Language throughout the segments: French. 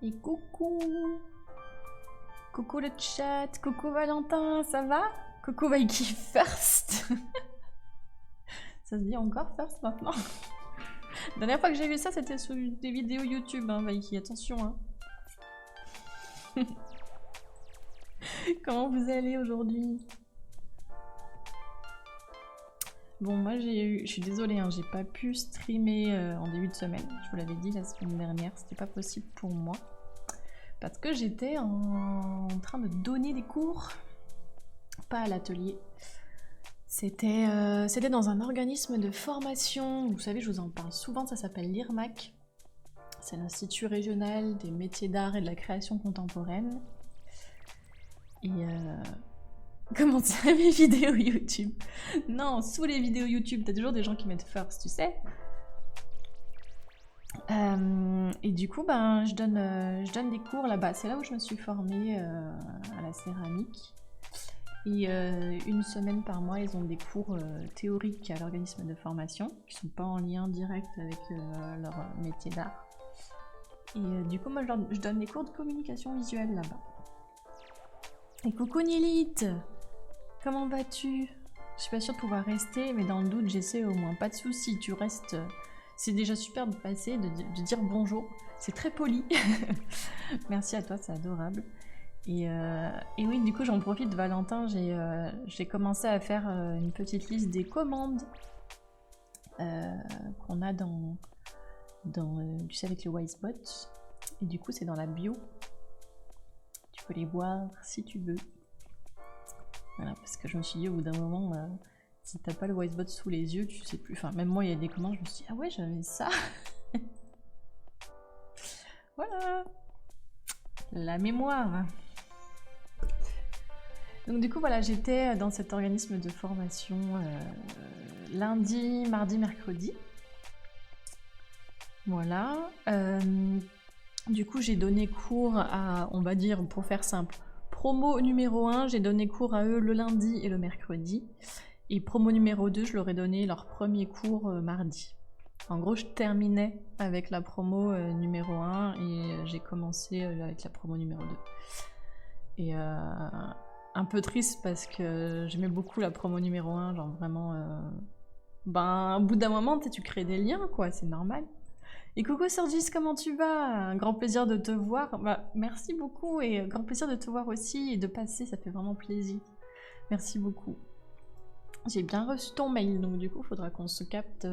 Et coucou! Coucou le chat, coucou Valentin, ça va? Coucou Vaiki First. Ça se dit encore First maintenant? La dernière fois que j'ai vu ça, c'était sur des vidéos YouTube, hein, Vaiki, attention. Hein. Comment vous allez aujourd'hui? Bon, moi je suis désolée, hein, j'ai pas pu streamer en début de semaine. Je vous l'avais dit la semaine dernière, c'était pas possible pour moi. Parce que j'étais en train de donner des cours, pas à l'atelier. C'était dans un organisme de formation, vous savez, je vous en parle souvent, ça s'appelle l'IRMAC. C'est l'Institut régional des métiers d'art et de la création contemporaine. Et comment ça, mes vidéos YouTube? Non, sous les vidéos YouTube, t'as toujours des gens qui mettent first, tu sais. Et du coup, ben, je donne des cours là-bas. C'est là où je me suis formée à la céramique. Et une semaine par mois, ils ont des cours théoriques à l'organisme de formation, qui sont pas en lien direct avec leur métier d'art. Et du coup, moi, je donne des cours de communication visuelle là-bas. Et coucou Nilith! Comment vas-tu? Je suis pas sûre de pouvoir rester, mais dans le doute, j'essaie au moins. Pas de soucis, tu restes. C'est déjà super de passer, de dire bonjour. C'est très poli. Merci à toi, c'est adorable. Et oui, du coup, j'en profite, Valentin, j'ai commencé à faire une petite liste des commandes qu'on a dans tu sais, avec le Wisebot. Et du coup, c'est dans la bio. Tu peux les voir si tu veux. Voilà, parce que je me suis dit, au bout d'un moment, si t'as pas le Wisebot sous les yeux, tu sais plus. Enfin, même moi, il y a des commandes, je me suis dit, ah ouais, j'avais ça. Voilà. La mémoire. Donc du coup, voilà, j'étais dans cet organisme de formation lundi, mardi, mercredi. Voilà. Du coup, j'ai donné cours à, on va dire, pour faire simple, promo numéro 1, j'ai donné cours à eux le lundi et le mercredi. Et promo numéro 2, je leur ai donné leur premier cours mardi. En gros, je terminais avec la promo numéro 1 et j'ai commencé avec la promo numéro 2. Et un peu triste parce que j'aimais beaucoup la promo numéro 1, genre vraiment... Ben, au bout d'un moment, tu crées des liens, quoi, c'est normal. Et coucou Sergis, comment tu vas? Un grand plaisir de te voir. Bah, merci beaucoup et grand plaisir de te voir aussi et de passer, ça fait vraiment plaisir. Merci beaucoup. J'ai bien reçu ton mail, donc du coup, il faudra qu'on se capte,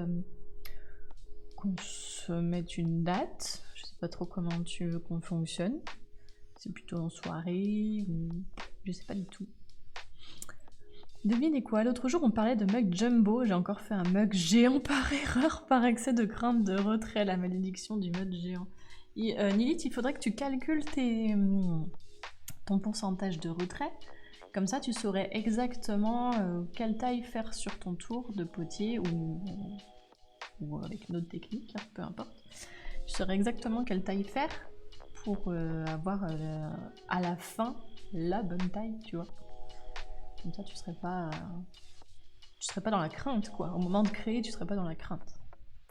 qu'on se mette une date. Je sais pas trop comment tu veux qu'on fonctionne. C'est plutôt en soirée ou... Je sais pas du tout. Devinez quoi, l'autre jour on parlait de mug jumbo, j'ai encore fait un mug géant par erreur, par excès de crainte de retrait, la malédiction du mug géant. Et Nilith, il faudrait que tu calcules ton pourcentage de retrait, comme ça tu saurais exactement quelle taille faire sur ton tour de potier ou avec une autre technique, hein, peu importe. Tu saurais exactement quelle taille faire pour avoir à la fin la bonne taille, tu vois. Comme ça, tu serais pas dans la crainte, quoi. Au moment de créer, tu serais pas dans la crainte.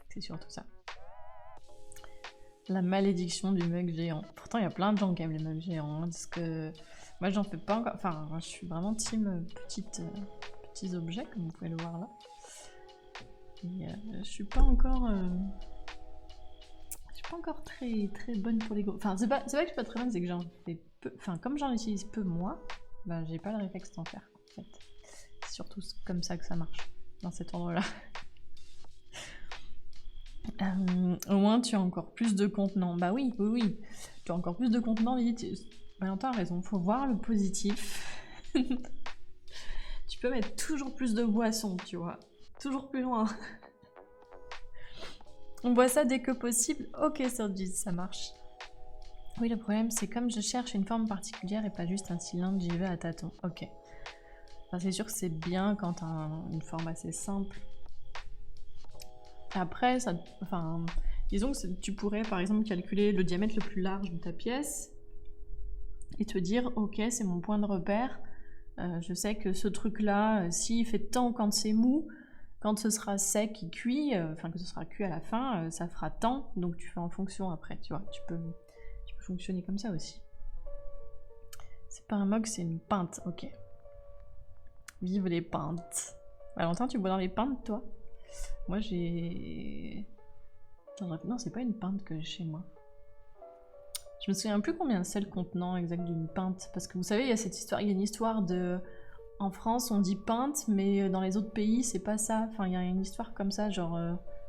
C'est surtout ça. La malédiction du mug géant. Pourtant, il y a plein de gens qui aiment les mugs géants, hein, parce que moi, j'en fais pas encore. Enfin, je suis vraiment team petits objets, comme vous pouvez le voir là. Et, je suis pas encore très très bonne pour les gros. Enfin, c'est pas que je suis pas très bonne, c'est que j'en fais peu. Enfin, comme j'en utilise peu moi, ben j'ai pas le réflexe d'en faire. En fait. C'est surtout comme ça que ça marche, dans cet endroit-là. Au moins, tu as encore plus de contenants. Bah oui. Tu as encore plus de contenants. Valentin a raison, faut voir le positif. Tu peux mettre toujours plus de boissons, tu vois. Toujours plus loin. On boit ça dès que possible. Ok, Sergis, ça marche. Oui, le problème, c'est comme je cherche une forme particulière et pas juste un cylindre, j'y vais à tâtons. Ok. Enfin, c'est sûr que c'est bien quand tu as une forme assez simple. Après, disons que tu pourrais par exemple calculer le diamètre le plus large de ta pièce et te dire, ok, c'est mon point de repère. Je sais que ce truc-là, s'il fait tant quand c'est mou, Quand ce sera sec et cuit, enfin que ce sera cuit à la fin, ça fera tant, donc tu fais en fonction après, tu vois. Tu peux fonctionner comme ça aussi. C'est pas un mug, c'est une pinte, ok. Vive les pintes. Valentin, tu bois dans les pintes, toi? Moi, j'ai... Non, c'est pas une pinte que j'ai chez moi. Je me souviens plus combien c'est le contenant exact d'une pinte. Parce que vous savez, il y a cette histoire, il y a une histoire de... En France, on dit pinte, mais dans les autres pays, c'est pas ça. Enfin, il y a une histoire comme ça, genre...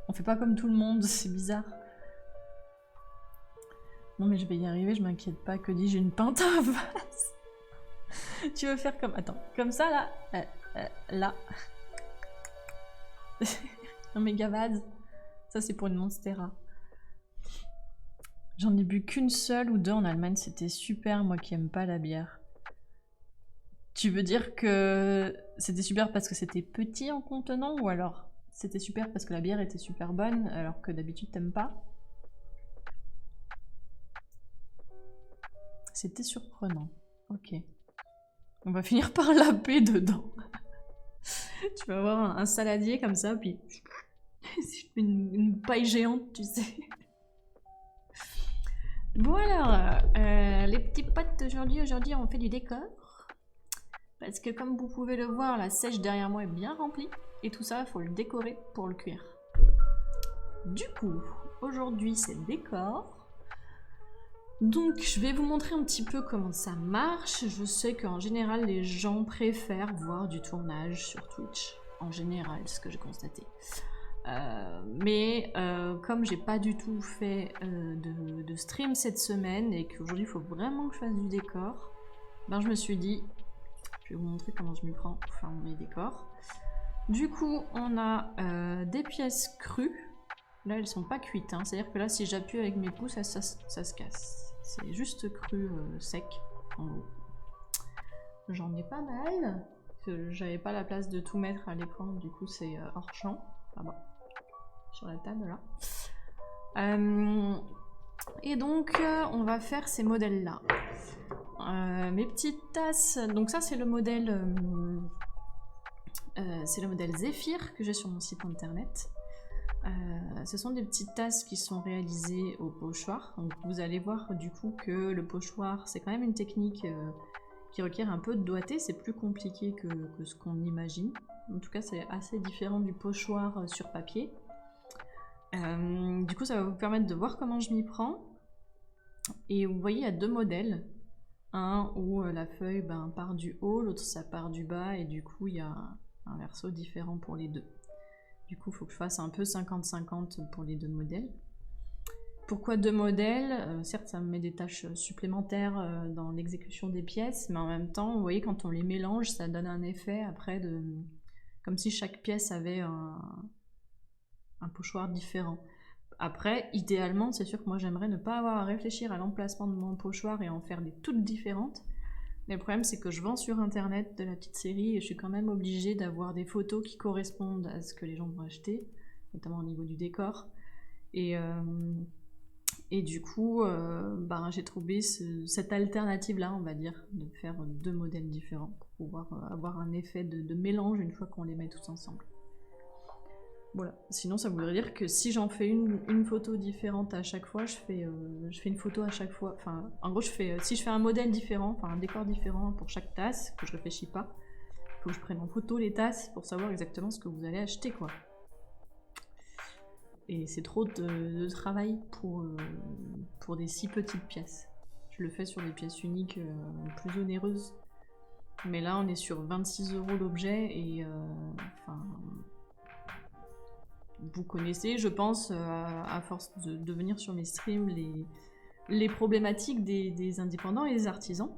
on fait pas comme tout le monde, c'est bizarre. Non, mais je vais y arriver, je m'inquiète pas. Que dis-je, une pinte à vase? Tu veux faire comme... Attends, comme ça, là là. Un méga vase. Ça, c'est pour une Monstera. J'en ai bu qu'une seule ou deux en Allemagne, c'était super, moi qui aime pas la bière. Tu veux dire que c'était super parce que c'était petit en contenant, ou alors c'était super parce que la bière était super bonne alors que d'habitude t'aimes pas? C'était surprenant. Ok. On va finir par laper dedans. Tu vas avoir un saladier comme ça, puis une paille géante, tu sais. Bon alors, les petits potes d'aujourd'hui, on fait du décor. Parce que comme vous pouvez le voir, la sèche derrière moi est bien remplie. Et tout ça, il faut le décorer pour le cuire. Du coup, aujourd'hui c'est décor. Donc je vais vous montrer un petit peu comment ça marche. Je sais qu'en général les gens préfèrent voir du tournage sur Twitch. En général, ce que j'ai constaté. Mais comme j'ai pas du tout fait de stream cette semaine et qu'aujourd'hui il faut vraiment que je fasse du décor, ben je me suis dit, je vais vous montrer comment je m'y prends pour faire mes décors. Du coup, on a des pièces crues. Là, elles sont pas cuites, hein. C'est-à-dire que là, si j'appuie avec mes pouces, ça se casse. C'est juste cru, sec, en gros. J'en ai pas mal. J'avais pas la place de tout mettre à l'écran, du coup, c'est hors champ. Là-bas, sur la table, là. Et donc, on va faire ces modèles-là. Mes petites tasses, donc ça c'est le modèle Zephyr que j'ai sur mon site internet. Ce sont des petites tasses qui sont réalisées au pochoir. Donc vous allez voir du coup que le pochoir c'est quand même une technique qui requiert un peu de doigté, c'est plus compliqué que ce qu'on imagine. En tout cas c'est assez différent du pochoir sur papier. Du coup ça va vous permettre de voir comment je m'y prends. Et vous voyez il y a deux modèles. Un où la feuille part du haut, l'autre ça part du bas, et du coup il y a un verso différent pour les deux. Du coup il faut que je fasse un peu 50-50 pour les deux modèles. Pourquoi deux modèles? Certes ça me met des tâches supplémentaires dans l'exécution des pièces, mais en même temps, vous voyez quand on les mélange, ça donne un effet après de... comme si chaque pièce avait un pochoir différent. Après, idéalement, c'est sûr que moi j'aimerais ne pas avoir à réfléchir à l'emplacement de mon pochoir et en faire des toutes différentes. Mais le problème c'est que je vends sur internet de la petite série et je suis quand même obligée d'avoir des photos qui correspondent à ce que les gens vont acheter, notamment au niveau du décor. Et du coup, j'ai trouvé cette alternative-là, on va dire, de faire deux modèles différents pour pouvoir avoir un effet de mélange une fois qu'on les met tous ensemble. Voilà. Sinon, ça voudrait dire que si j'en fais une photo différente à chaque fois, je fais une photo à chaque fois. Enfin, en gros, si je fais un modèle différent, enfin un décor différent pour chaque tasse, que je réfléchis pas, il faut que je prenne en photo les tasses pour savoir exactement ce que vous allez acheter, quoi. Et c'est trop de travail pour des si petites pièces. Je le fais sur des pièces uniques plus onéreuses. Mais là, on est sur 26 € l'objet et vous connaissez, je pense, à force de venir sur mes streams, les problématiques des indépendants et des artisans.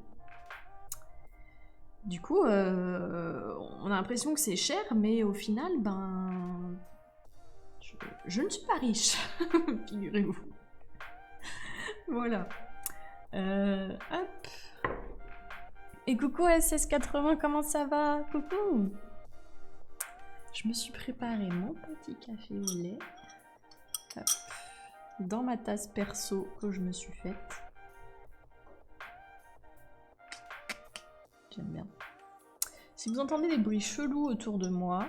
Du coup, on a l'impression que c'est cher, mais au final, je ne suis pas riche, figurez-vous. Voilà. Hop. Et coucou SS80, comment ça va? Coucou. Je me suis préparé mon petit café au lait. Hop. Dans ma tasse perso que je me suis faite. J'aime bien. Si vous entendez des bruits chelous autour de moi,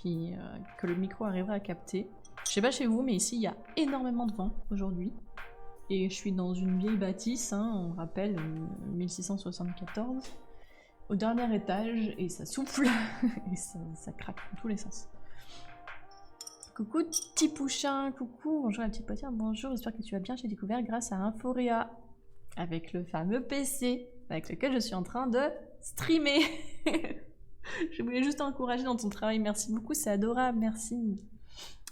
que le micro arrivera à capter. Je sais pas chez vous, mais ici il y a énormément de vent aujourd'hui. Et je suis dans une vieille bâtisse, hein, on rappelle 1674, au dernier étage, et ça souffle, et ça craque dans tous les sens. Coucou petit pouchin, coucou, bonjour la petite potière, bonjour, j'espère que tu vas bien, j'ai découvert grâce à Inforea, avec le fameux PC, avec lequel je suis en train de streamer. Je voulais juste t'encourager dans ton travail, merci beaucoup, c'est adorable, merci.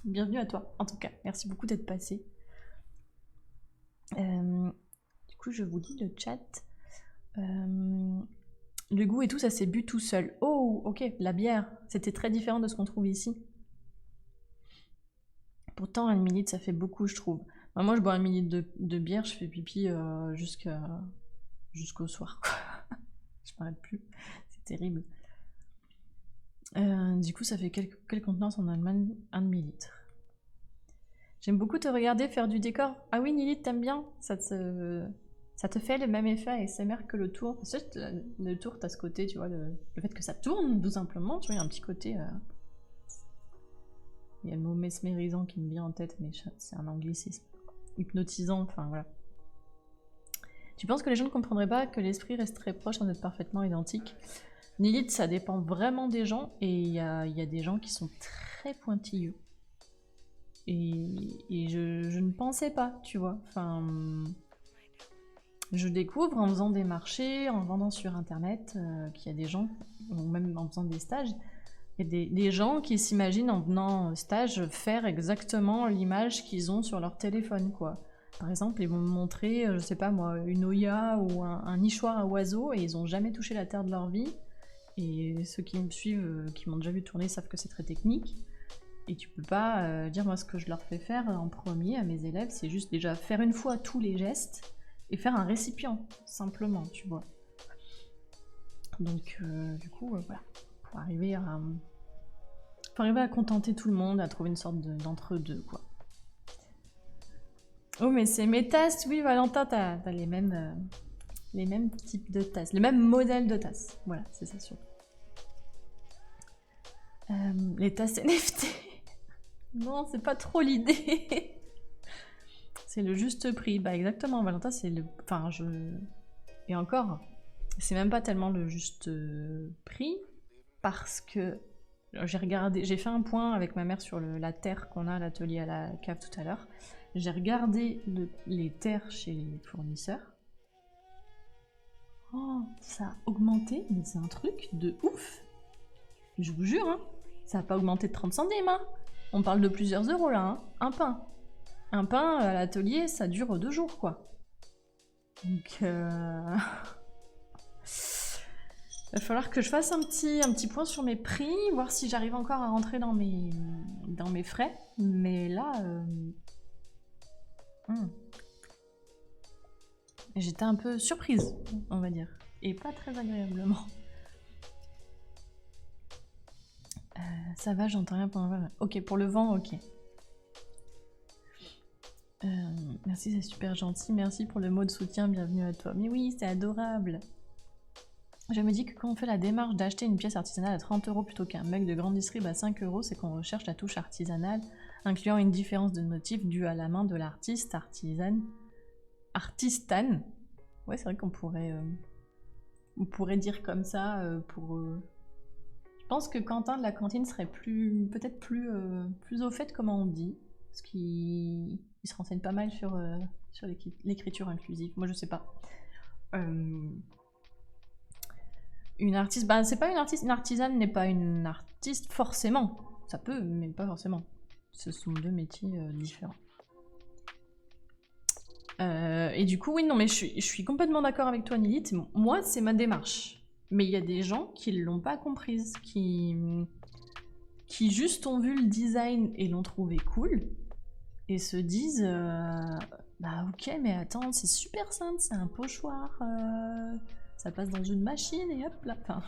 Bienvenue à toi, en tout cas, merci beaucoup d'être passé. Du coup, je vous lis le chat. Le goût et tout, ça s'est bu tout seul. Oh, ok, la bière, c'était très différent de ce qu'on trouve ici. Pourtant, 1 millilitre, ça fait beaucoup, je trouve. Enfin, moi, je bois 1 millilitre de bière, je fais pipi jusqu'au soir, quoi. Je m'arrête plus, c'est terrible. Du coup, ça fait quelle contenance en Allemagne? 1 millilitre. J'aime beaucoup te regarder faire du décor. Ah oui, Nili, t'aimes bien? Ça te fait le même effet ASMR que le tour. Parce que le tour, t'as ce côté, tu vois, le fait que ça tourne, tout simplement. Tu vois, il y a un petit côté... Il y a le mot mesmérisant qui me vient en tête, mais c'est un anglicisme. Hypnotisant, enfin voilà. Tu penses que les gens ne comprendraient pas que l'esprit resterait proche sans être parfaitement identique? Nilith, ça dépend vraiment des gens, et il y a des gens qui sont très pointilleux. Et je ne pensais pas, tu vois. Enfin, je découvre en faisant des marchés, en vendant sur internet, qu'il y a des gens, ou même en faisant des stages, il y a des gens qui s'imaginent en venant stage faire exactement l'image qu'ils ont sur leur téléphone, quoi. Par exemple, ils vont me montrer, je sais pas moi, une Oya ou un nichoir à oiseaux, et ils ont jamais touché la terre de leur vie. Et ceux qui me suivent, qui m'ont déjà vu tourner, savent que c'est très technique. Et tu peux pas dire, moi, ce que je leur fais faire en premier à mes élèves, c'est juste déjà faire une fois tous les gestes et faire un récipient, simplement, tu vois. Donc, du coup, voilà. Faut arriver à contenter tout le monde, à trouver une sorte d'entre-deux, quoi. Oh, mais c'est mes tasses. Oui, Valentin, t'as les mêmes types de tasses, les mêmes modèles de tasses. Voilà, c'est ça, surtout. Les tasses NFT. Non, c'est pas trop l'idée. C'est le juste prix. Bah exactement, Valentin, c'est le... Enfin, Et encore, c'est même pas tellement le juste prix, parce que j'ai fait un point avec ma mère sur la terre qu'on a à l'atelier à la cave tout à l'heure. J'ai regardé les terres chez les fournisseurs. Oh, ça a augmenté, mais c'est un truc de ouf. Je vous jure, hein, ça a pas augmenté de 30 centimes, hein. On parle de plusieurs euros là, hein. Un pain. Un pain à l'atelier, ça dure 2 jours, quoi. Donc, il va falloir que je fasse un petit point sur mes prix, voir si j'arrive encore à rentrer dans mes frais. Mais là, j'étais un peu surprise, on va dire. Et pas très agréablement. Ça va, j'entends rien pendant le... Ok, pour le vent, ok. Merci, c'est super gentil. Merci pour le mot de soutien, bienvenue à toi. Mais oui, c'est adorable. Je me dis que quand on fait la démarche d'acheter une pièce artisanale à 30 € plutôt qu'un mug de grande distrib à 5 €, c'est qu'on recherche la touche artisanale, incluant une différence de motif due à la main de l'artiste, artisane. Ouais, c'est vrai qu'on pourrait... on pourrait dire comme ça pour... Je pense que Quentin de la cantine serait peut-être plus au fait de comment on dit, parce qu'il se renseigne pas mal sur l'écriture inclusive. Moi, je sais pas. Une artiste, bah c'est pas une artiste, une artisane n'est pas une artiste forcément. Ça peut, mais pas forcément. Ce sont 2 métiers différents. Et du coup, oui, non, mais je suis complètement d'accord avec toi, Nilith. Moi, c'est ma démarche. Mais il y a des gens qui l'ont pas comprise, qui juste ont vu le design et l'ont trouvé cool, et se disent bah ok, mais attends, c'est super simple, c'est un pochoir, ça passe dans une machine et hop là. Enfin,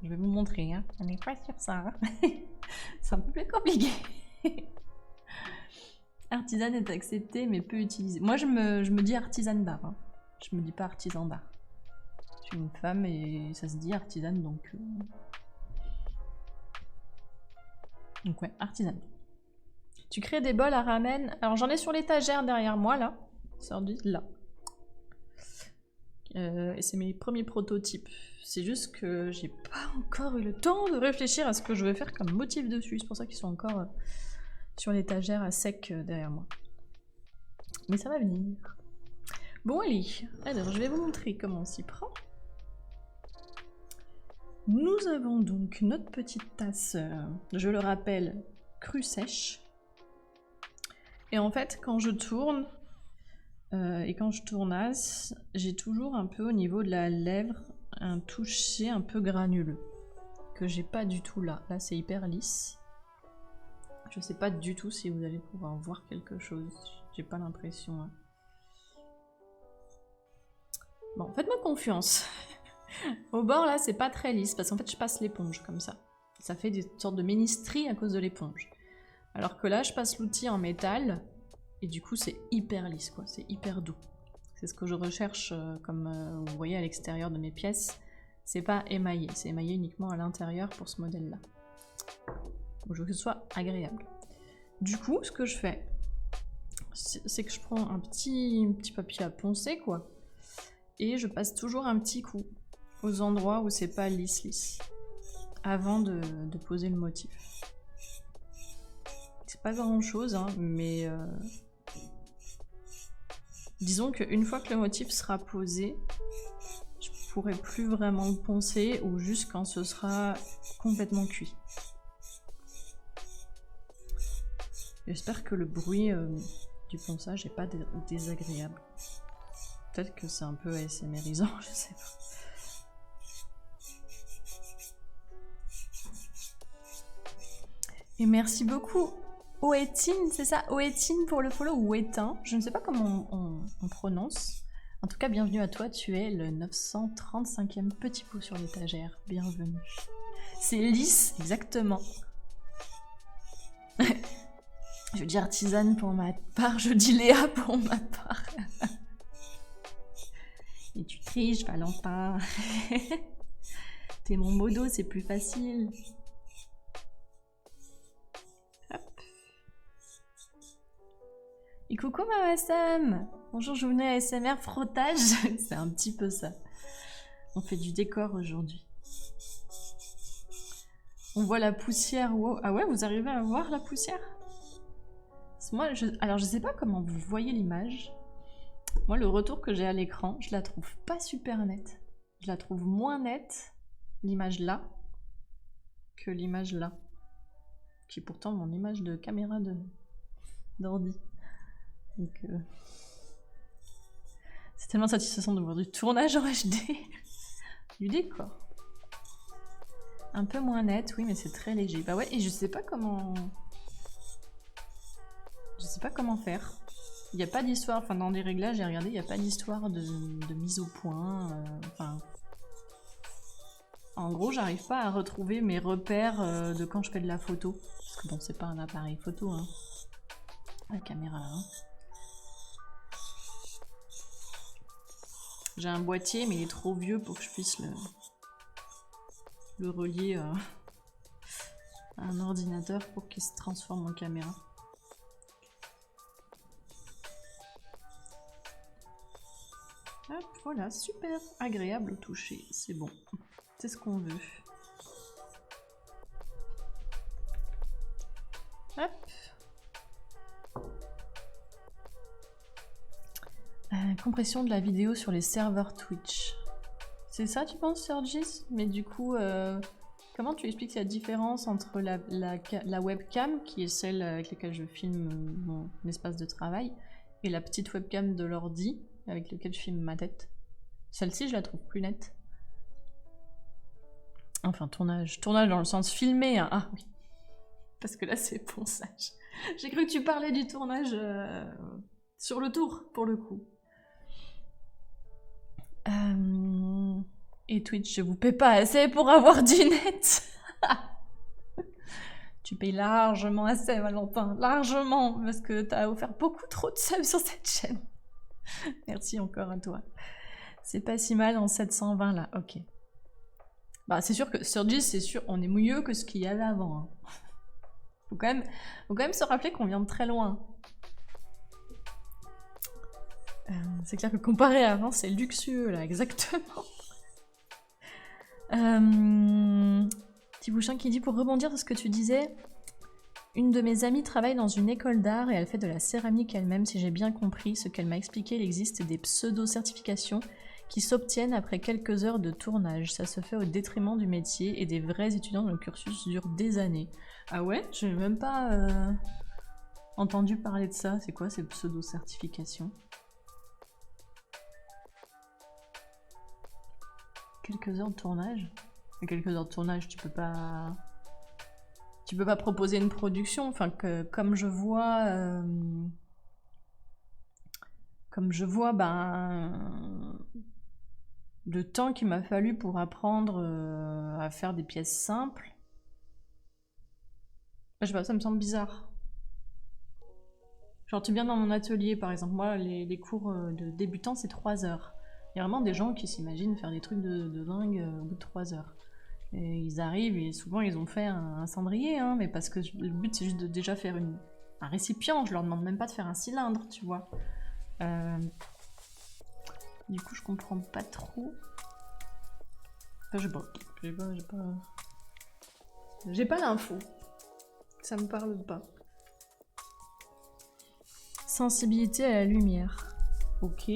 je vais vous montrer, hein. On n'est pas sur ça. Hein. C'est un peu plus compliqué. Artisane est acceptée mais peu utilisée. Moi, je me dis artisane d'art. Hein. Je me dis pas artisan d'art. Je suis une femme et ça se dit artisane, donc... Donc ouais, artisanal. Tu crées des bols à ramen. Alors j'en ai sur l'étagère derrière moi là. Sordi là. Et c'est mes premiers prototypes. C'est juste que j'ai pas encore eu le temps de réfléchir à ce que je vais faire comme motif dessus. C'est pour ça qu'ils sont encore sur l'étagère à sec derrière moi. Mais ça va venir. Bon allez, alors je vais vous montrer comment on s'y prend. Nous avons donc notre petite tasse, je le rappelle, crue sèche. Et en fait, quand je tourne, et quand je tournasse, j'ai toujours un peu au niveau de la lèvre un toucher un peu granuleux, que j'ai pas du tout là. Là c'est hyper lisse. Je sais pas du tout si vous allez pouvoir voir quelque chose, j'ai pas l'impression. Hein. Bon, faites-moi confiance. Au bord là c'est pas très lisse, parce qu'en fait je passe l'éponge comme ça. Ça fait des sortes de mini stries à cause de l'éponge. Alors que là je passe l'outil en métal, et du coup c'est hyper lisse quoi, c'est hyper doux. C'est ce que je recherche comme vous voyez à l'extérieur de mes pièces. C'est pas émaillé, c'est émaillé uniquement à l'intérieur pour ce modèle là. Donc je veux que ce soit agréable. Du coup ce que je fais, c'est que je prends un petit papier à poncer quoi. Et je passe toujours un petit coup aux endroits où c'est pas lisse avant de poser le motif. C'est pas grand chose hein, mais disons qu'une fois que le motif sera posé, je pourrai plus vraiment le poncer ou juste quand ce sera complètement cuit. J'espère que le bruit du ponçage n'est pas désagréable. Peut-être que c'est un peu ASMRisant, je sais pas. Et merci beaucoup Oetine, c'est ça, Oetine pour le follow ou Oetin, je ne sais pas comment on prononce. En tout cas, bienvenue à toi, tu es le 935e petit pot sur l'étagère, bienvenue. C'est lisse, exactement. Je dis artisane pour ma part, je dis Léa pour ma part. Et tu triches, Valentin. T'es mon modo, c'est plus facile. Hop. Et coucou Mama Sam. Bonjour, je venais à ASMR frottage. C'est un petit peu ça. On fait du décor aujourd'hui. On voit la poussière. Wow. Ah ouais, vous arrivez à voir la poussière? Moi, alors je sais pas comment vous voyez l'image. Moi, le retour que j'ai à l'écran, je la trouve pas super nette. Je la trouve moins nette, l'image là, que l'image là. Qui est pourtant mon image de caméra d'ordi. Donc, c'est tellement satisfaisant de voir du tournage en HD. Du décor. Un peu moins net, oui, mais c'est très léger. Bah ouais, et je sais pas comment... Je sais pas comment faire. Il n'y a pas d'histoire, enfin dans les réglages, j'ai regardé, il n'y a pas d'histoire de mise au point. Enfin... En gros, j'arrive pas à retrouver mes repères de quand je fais de la photo. Parce que bon, c'est pas un appareil photo, hein. La caméra, hein. J'ai un boîtier, mais il est trop vieux pour que je puisse le relier à un ordinateur pour qu'il se transforme en caméra. Hop, voilà, super agréable au toucher, c'est bon. C'est ce qu'on veut. Hop. Compression de la vidéo sur les serveurs Twitch. C'est ça tu penses, Sergis? Mais du coup, comment tu expliques la différence entre la webcam, qui est celle avec laquelle je filme mon espace de travail, et la petite webcam de l'ordi, avec laquelle je filme ma tête? Celle-ci, je la trouve plus nette. Enfin, tournage dans le sens filmé, hein. Ah oui. Parce que là, c'est ponçage. J'ai cru que tu parlais du tournage sur le tour, pour le coup. Et Twitch, je vous paie pas assez pour avoir du net. Tu payes largement assez, Valentin, largement, parce que t'as offert beaucoup trop de subs sur cette chaîne. Merci encore à toi. C'est pas si mal en 720 là, ok. Bah c'est sûr que Surgis, c'est sûr, on est mieux que ce qu'il y avait avant. Hein. Faut quand même se rappeler qu'on vient de très loin. C'est clair que comparé à avant, c'est luxueux là, exactement. Petit bouchin qui dit, pour rebondir sur ce que tu disais, une de mes amies travaille dans une école d'art et elle fait de la céramique elle-même, si j'ai bien compris. Ce qu'elle m'a expliqué, il existe des pseudo-certifications qui s'obtiennent après quelques heures de tournage. Ça se fait au détriment du métier et des vrais étudiants dont le cursus dure des années. Ah ouais? Je n'ai même pas entendu parler de ça. C'est quoi ces pseudo-certifications? Quelques heures de tournage? Et quelques heures de tournage, tu peux pas proposer une production. Enfin, comme je vois, ben, le temps qu'il m'a fallu pour apprendre à faire des pièces simples, je sais pas, ça me semble bizarre. Genre, tu viens dans mon atelier, par exemple, moi, les cours de débutants, c'est 3 heures. Il y a vraiment des gens qui s'imaginent faire des trucs de dingue au bout de 3 heures. Et ils arrivent et souvent ils ont fait un cendrier, hein, mais parce que le but c'est juste de déjà faire un récipient, je leur demande même pas de faire un cylindre, tu vois. Du coup je comprends pas trop. Enfin, j'ai pas l'info. Ça me parle pas. Sensibilité à la lumière. Ok.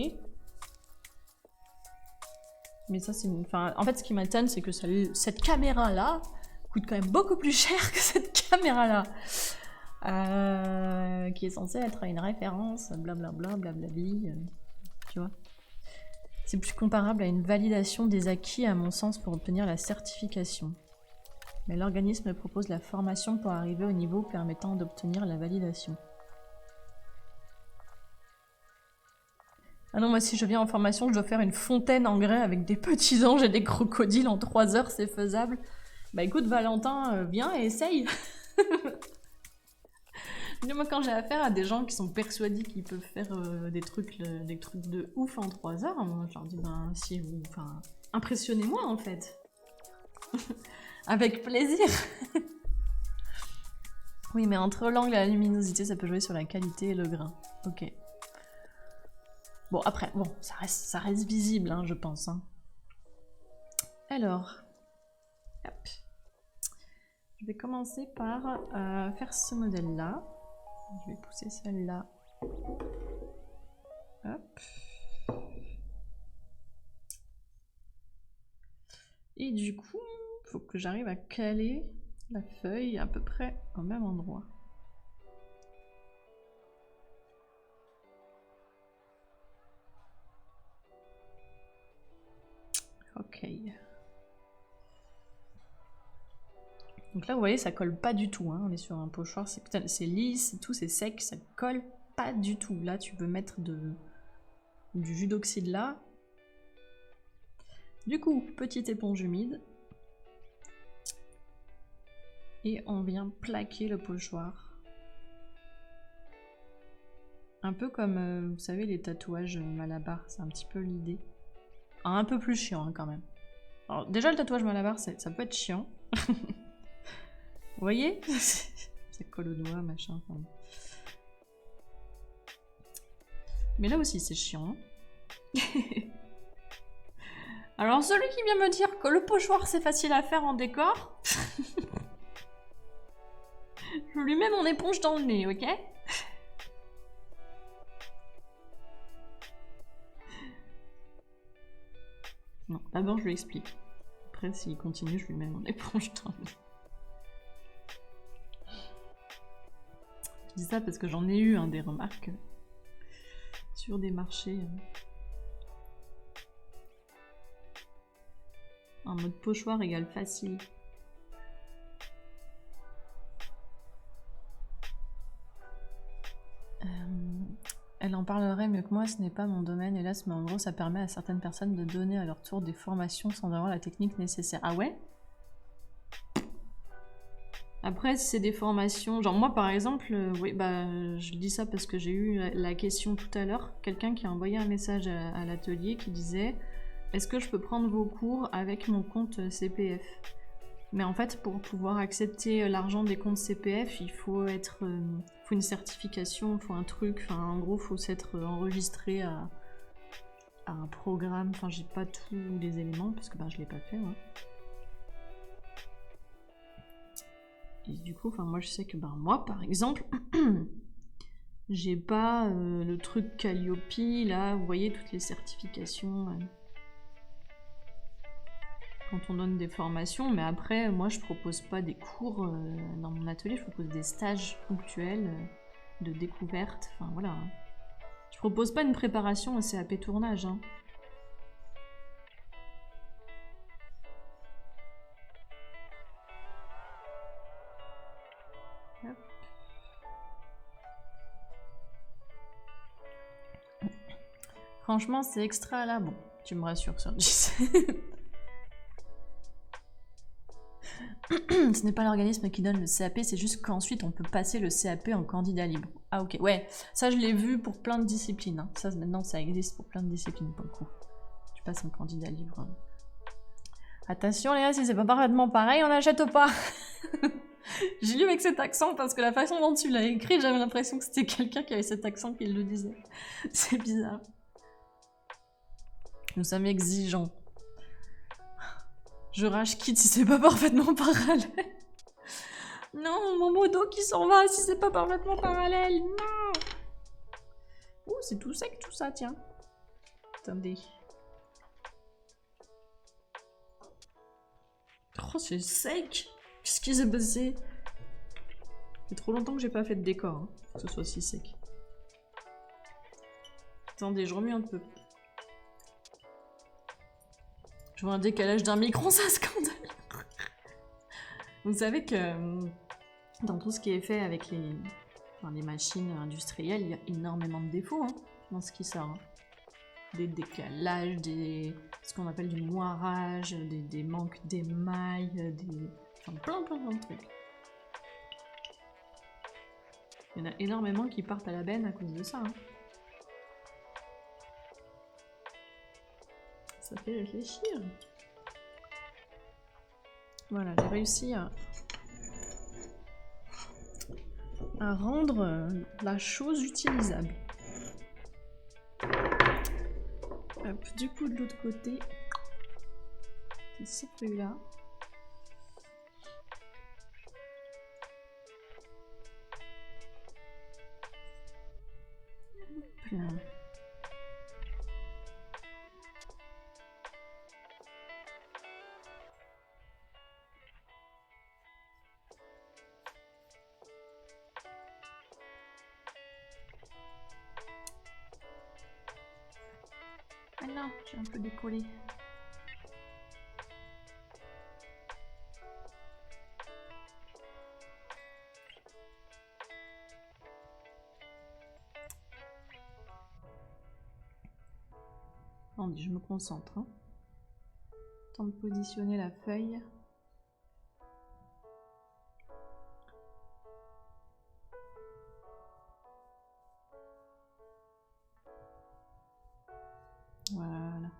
Mais ça, c'est enfin, en fait, ce qui m'étonne, c'est que cette caméra-là coûte quand même beaucoup plus cher que cette caméra-là. Qui est censée être une référence, blablabla, blablabli. Tu vois. C'est plus comparable à une validation des acquis, à mon sens, pour obtenir la certification. Mais l'organisme propose la formation pour arriver au niveau permettant d'obtenir la validation. Ah non, moi si je viens en formation, je dois faire une fontaine en grès avec des petits anges et des crocodiles en 3 heures, c'est faisable. Bah écoute Valentin, viens et essaye. Moi quand j'ai affaire à des gens qui sont persuadés qu'ils peuvent faire des trucs de ouf en 3 heures, moi je leur dis ben si vous... Enfin, impressionnez-moi en fait. Avec plaisir. Oui mais entre l'angle et la luminosité, ça peut jouer sur la qualité et le grain. Ok. Bon, après, bon, ça reste visible, hein, je pense. Hein. Alors, hop. Je vais commencer par faire ce modèle-là. Je vais pousser celle-là. Hop. Et du coup, il faut que j'arrive à caler la feuille à peu près au même endroit. Ok. Donc là, vous voyez, ça colle pas du tout. Hein. On est sur un pochoir, c'est lisse, et tout, c'est sec, ça colle pas du tout. Là, tu peux mettre du jus d'oxyde là. Du coup, petite éponge humide. Et on vient plaquer le pochoir. Un peu comme, vous savez, les tatouages Malabar, c'est un petit peu l'idée. Un peu plus chiant hein, quand même. Alors déjà le tatouage Malabar, ça peut être chiant. Vous voyez? Ça colle au doigt, machin. Enfin... Mais là aussi c'est chiant. Alors celui qui vient me dire que le pochoir c'est facile à faire en décor, je lui mets mon éponge dans le nez, ok? Non, d'abord je lui explique. Après, s'il continue, je lui mets mon éponge dans le nez. Je dis ça parce que j'en ai eu des remarques sur des marchés en mode pochoir égale facile. Elle en parlerait mieux que moi, ce n'est pas mon domaine, hélas, mais en gros, ça permet à certaines personnes de donner à leur tour des formations sans avoir la technique nécessaire. Ah ouais? Après, si c'est des formations... Genre moi, par exemple, oui, bah, je dis ça parce que j'ai eu la question tout à l'heure. Quelqu'un qui a envoyé un message à l'atelier qui disait « Est-ce que je peux prendre vos cours avec mon compte CPF ?» Mais en fait, pour pouvoir accepter l'argent des comptes CPF, il faut faut une certification, il faut un truc, enfin en gros, il faut s'être enregistré à un programme. Enfin, j'ai pas tous les éléments parce que je l'ai pas fait. Ouais. Et du coup, moi je sais que moi par exemple, j'ai pas le truc Calliope là, vous voyez toutes les certifications. Quand on donne des formations, mais après, moi, je propose pas des cours dans mon atelier, je propose des stages ponctuels de découverte, enfin voilà. Je propose pas une préparation au CAP tournage. Hein. Hop. Franchement, c'est extra là, bon, tu me rassures sur 10. Ce n'est pas l'organisme qui donne le CAP, c'est juste qu'ensuite on peut passer le CAP en candidat libre. Ah ok, ouais, ça je l'ai vu pour plein de disciplines. Hein. Ça maintenant ça existe pour plein de disciplines pour le coup. Tu passes en candidat libre. Hein. Attention les gars, si c'est pas parfaitement pareil, on n'achète pas. J'ai lu avec cet accent parce que la façon dont tu l'as écrit, j'avais l'impression que c'était quelqu'un qui avait cet accent qui le disait. C'est bizarre. Nous sommes exigeants. Je rage quitte si c'est pas parfaitement parallèle. Non, mon modo qui s'en va si c'est pas parfaitement parallèle. Non. Ouh, c'est tout sec tout ça, tiens. Attendez. Oh, c'est sec. Qu'est-ce qui s'est passé? Ça fait trop longtemps que j'ai pas fait de décor, hein, que ce soit si sec. Attendez, je remue un peu. Je vois un décalage d'un micron, ça scandale. Vous savez que dans tout ce qui est fait avec les machines industrielles, il y a énormément de défauts hein, dans ce qui sort. Hein. Des décalages, ce qu'on appelle du moirage, des manques d'émail, enfin, plein de trucs. Il y en a énormément qui partent à la benne à cause de ça. Hein. Ça fait réfléchir. Voilà, j'ai réussi à rendre la chose utilisable. Hop, du coup, de l'autre côté, c'est ces feuilles-là. Hop là. Ah non, j'ai un peu décollé. Attendez, je me concentre. Hein. Temps de positionner la feuille. Voilà.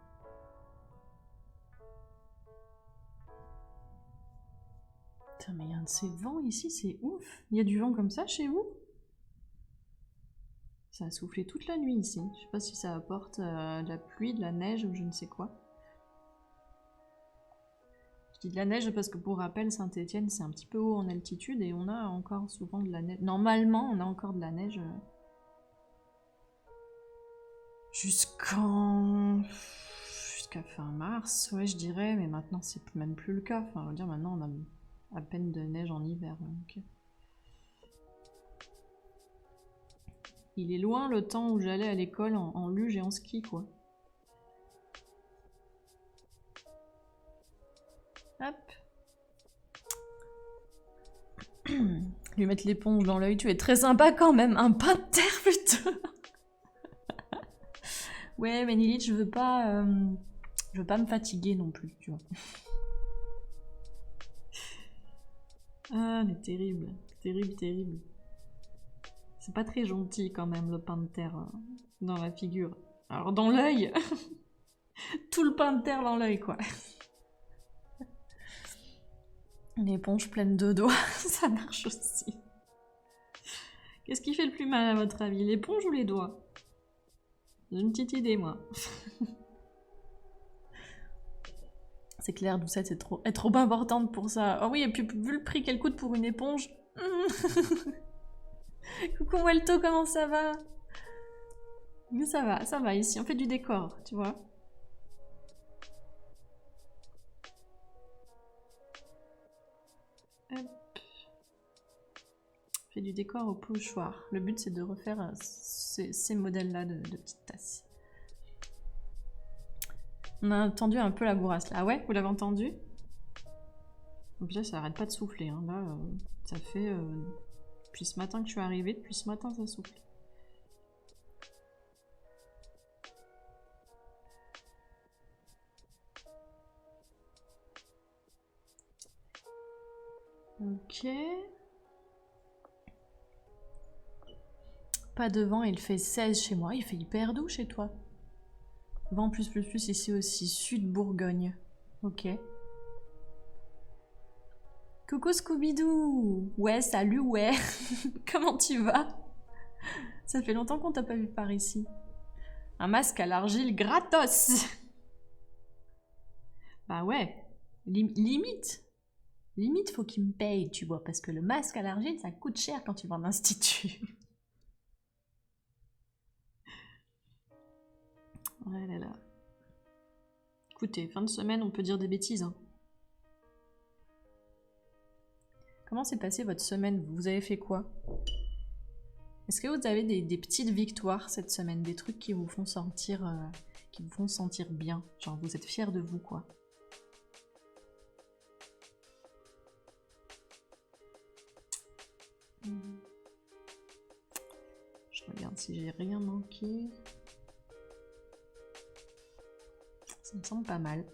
Putain, mais il y a un de ces vents ici, c'est ouf. Il y a du vent comme ça chez vous? Ça a soufflé toute la nuit ici. Je sais pas si ça apporte de la pluie, de la neige ou je ne sais quoi. Je dis de la neige parce que pour rappel, Saint-Étienne c'est un petit peu haut en altitude et on a encore souvent de la neige. Normalement, on a encore de la neige jusqu'à fin mars, ouais, je dirais, mais maintenant c'est même plus le cas. Enfin, je veux dire, maintenant on a à peine de neige en hiver. Donc... Il est loin le temps où j'allais à l'école en luge et en ski, quoi. Hop. Lui mettre l'éponge dans l'œil, tu es très sympa quand même. Un pain de terre, putain. Ouais, mais Lilith, je veux pas me fatiguer non plus, tu vois. Ah, mais terrible. Terrible, terrible. C'est pas très gentil quand même le pain de terre dans la figure. Alors dans l'œil, tout le pain de terre dans l'œil quoi. Une éponge pleine de doigts, ça marche aussi. Qu'est-ce qui fait le plus mal à votre avis, l'éponge ou les doigts? J'ai une petite idée, moi. C'est clair, Doucette est trop importante pour ça. Oh oui, et puis vu le prix qu'elle coûte pour une éponge... Coucou Walto, comment ça va? Mais ça va, ici on fait du décor, tu vois. Hop. On fait du décor au pochoir. Le but c'est de refaire ces modèles-là de petites tasses. On a entendu un peu la bourrasse là. Ah ouais, vous l'avez entendu? Donc là ça arrête pas de souffler. Hein. Là, ça fait... depuis ce matin que je suis arrivée, depuis ce matin ça souffle. Ok. Pas de vent, il fait 16 chez moi. Il fait hyper doux chez toi. Vent plus ici aussi. Sud Bourgogne. Ok. Coucou Scooby-Doo. Ouais, salut, ouais. Comment tu vas? Ça fait longtemps qu'on t'a pas vu par ici. Un masque à l'argile gratos. Bah ouais. Limite. Limite, faut qu'il me paye, tu vois, parce que le masque à l'argile, ça coûte cher quand tu vas en institut. Ouais là là. Écoutez, fin de semaine, on peut dire des bêtises. Hein. Comment s'est passée votre semaine? Vous avez fait quoi? Est-ce que vous avez des petites victoires cette semaine? Des trucs qui vous font sentir bien? Genre, vous êtes fiers de vous, quoi. Je regarde si j'ai rien manqué. Ça me semble pas mal.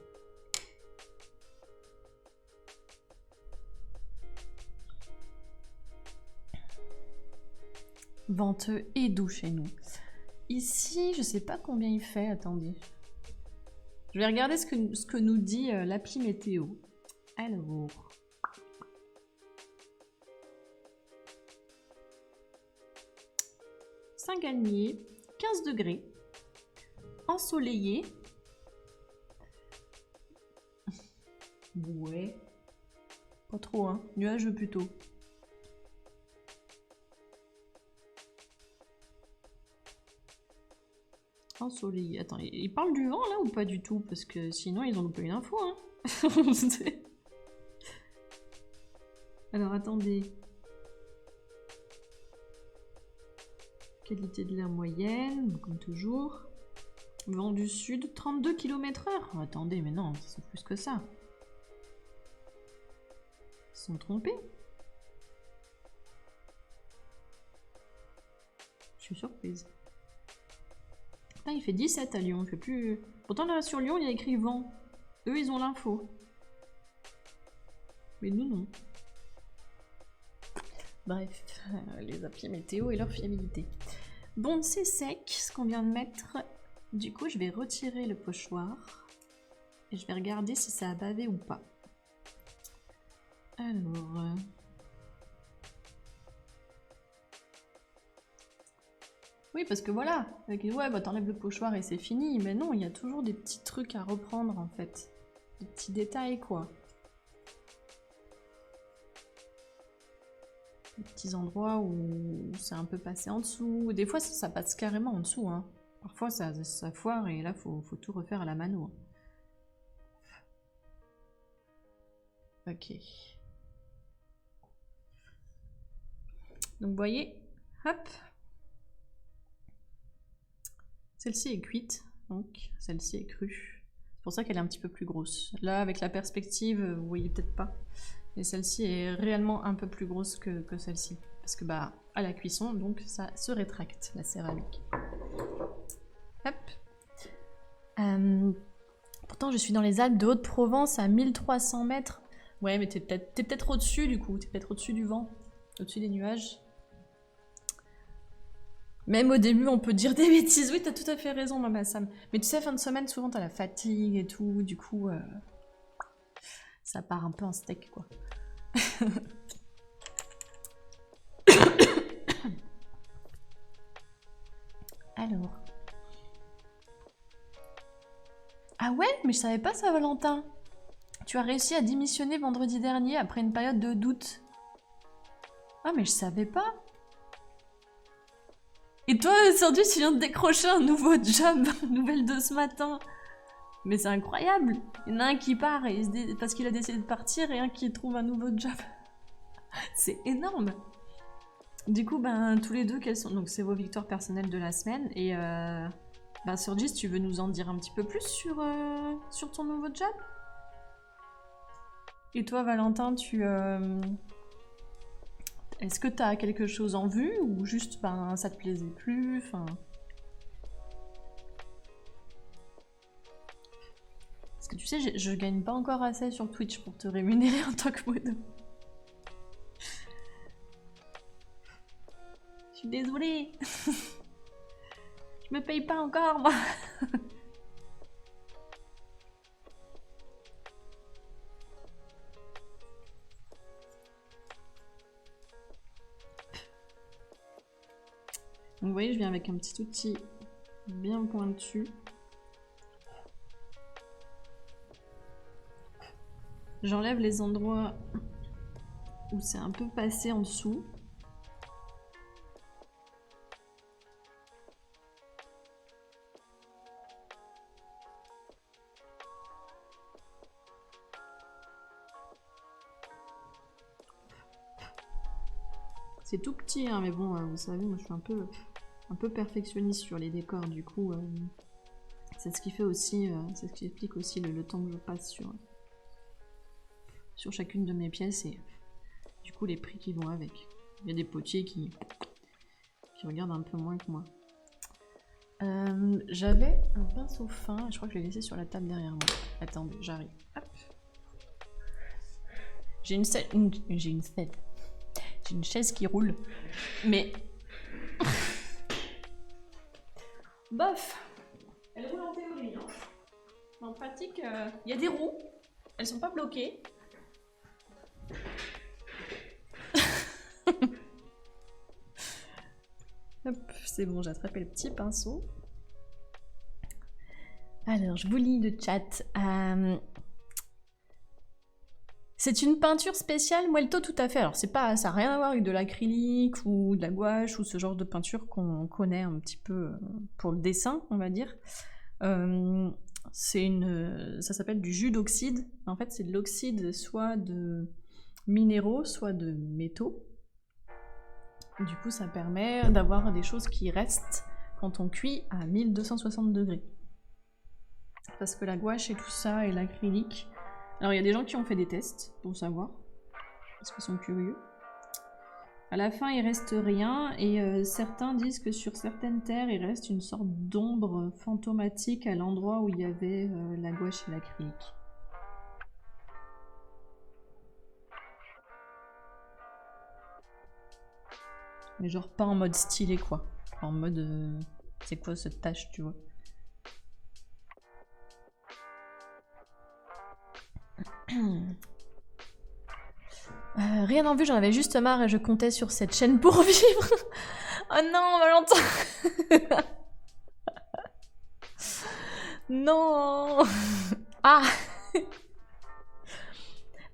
Venteux et doux chez nous. Ici, je sais pas combien il fait, attendez. Je vais regarder ce que nous dit l'appli météo. Alors... Saint-Galmier, 15 degrés. Ensoleillé. Ouais. Pas trop, hein. Nuageux plutôt. Ensoleillé. Attends, ils parlent du vent là ou pas du tout? Parce que sinon ils ont loupé une info, hein. Alors attendez. Qualité de l'air moyenne, comme toujours. Vent du sud, 32 km/h. Oh, attendez, mais non, c'est plus que ça. Ils se sont trompés. Je suis surprise. Putain, il fait 17 à Lyon, il fait plus... Pourtant là, sur Lyon, il y a écrit vent. Eux, ils ont l'info. Mais nous, non. Bref, les applis météo et leur fiabilité. Bon, c'est sec, ce qu'on vient de mettre. Du coup, je vais retirer le pochoir. Et je vais regarder si ça a bavé ou pas. Alors... Oui, parce que voilà, ouais, bah t'enlèves le pochoir et c'est fini. Mais non, il y a toujours des petits trucs à reprendre, en fait. Des petits détails, quoi. Des petits endroits où c'est un peu passé en dessous. Des fois, ça passe carrément en dessous, hein. Parfois, ça foire et là, faut tout refaire à la mano. Ok. Donc, vous voyez, hop. Celle-ci est cuite, donc celle-ci est crue. C'est pour ça qu'elle est un petit peu plus grosse. Là, avec la perspective, vous voyez peut-être pas. Mais celle-ci est réellement un peu plus grosse que celle-ci. Parce que, bah, à la cuisson, donc ça se rétracte, la céramique. Hop. Pourtant, je suis dans les Alpes de Haute-Provence à 1300 mètres. Ouais, mais t'es peut-être au-dessus, du coup. T'es peut-être au-dessus du vent. Au-dessus des nuages. Même au début, on peut dire des bêtises. Oui, t'as tout à fait raison, Mama Sam. Mais tu sais, fin de semaine, souvent, t'as la fatigue et tout. Du coup, ça part un peu en steak, quoi. Alors. Ah ouais, mais je savais pas ça, Valentin. Tu as réussi à démissionner vendredi dernier après une période de doute. Ah mais je savais pas. Et toi, aujourd'hui, tu viens de décrocher un nouveau job, nouvelle de ce matin. Mais c'est incroyable. Il y en a un qui part parce qu'il a décidé de partir et un qui trouve un nouveau job. C'est énorme. Du coup, ben, tous les deux, quelles sont... Donc, c'est vos victoires personnelles de la semaine. Et, ben, Surgis, tu veux nous en dire un petit peu plus sur ton nouveau job? Et toi, Valentin, est-ce que t'as quelque chose en vue ou juste, ben, ça te plaisait plus, enfin... Parce que tu sais, je gagne pas encore assez sur Twitch pour te rémunérer en tant que modo. Je suis désolée. Je me paye pas encore, moi. Donc vous voyez, je viens avec un petit outil bien pointu. J'enlève les endroits où c'est un peu passé en dessous. C'est tout petit, hein, mais bon, vous savez, moi je suis un peu perfectionniste sur les décors, du coup, c'est ce qui fait aussi, c'est ce qui explique aussi le temps que je passe sur chacune de mes pièces et du coup les prix qui vont avec. Il y a des potiers qui regardent un peu moins que moi. J'avais un pinceau fin, je crois que je l'ai laissé sur la table derrière moi. Attendez, j'arrive. Hop. J'ai une chaise qui roule, mais bof, elle roule en théorie. Hein. En pratique, il y a des roues, elles sont pas bloquées. Hop, c'est bon, j'ai attrapé le petit pinceau. Alors, je vous lis le chat. C'est une peinture spéciale Muelto, tout à fait. Alors, ça n'a rien à voir avec de l'acrylique ou de la gouache ou ce genre de peinture qu'on connaît un petit peu pour le dessin, on va dire. Ça s'appelle du jus d'oxyde. En fait, c'est de l'oxyde soit de minéraux, soit de métaux. Du coup, ça permet d'avoir des choses qui restent quand on cuit à 1260 degrés. Parce que la gouache et tout ça, et l'acrylique... Alors, il y a des gens qui ont fait des tests, pour savoir, parce qu'ils sont curieux. À la fin, il reste rien, et certains disent que sur certaines terres, il reste une sorte d'ombre fantomatique à l'endroit où il y avait la gouache et l'acrylique. Mais genre pas en mode stylé, quoi. En mode... c'est quoi cette tache, tu vois? Rien en vue, j'en avais juste marre et je comptais sur cette chaîne pour vivre. Oh non, Valentin. Non. Ah.